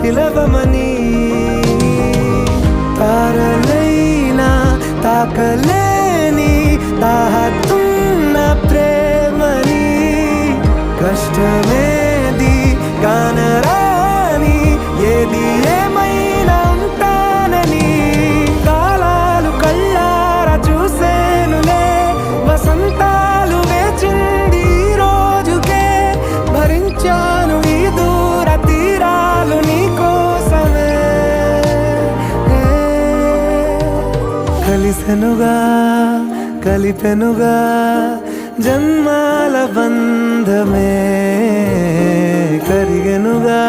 పిలవమని తారలైనా తాకలేని తాహతున్న ప్రేమని కష్టమేది కానరాని ఏది ఏమైనా ఉంటానని కాలాలు కళ్ళారా చూసేనులే వసంతాలు వేచింది ఈ రోజుకే భరించాను ఈ దూర తీరాలు నీ కోసమే కలిసెనుగా కలిపెనుగా జన్మాల బంధమే కరిగెనుగా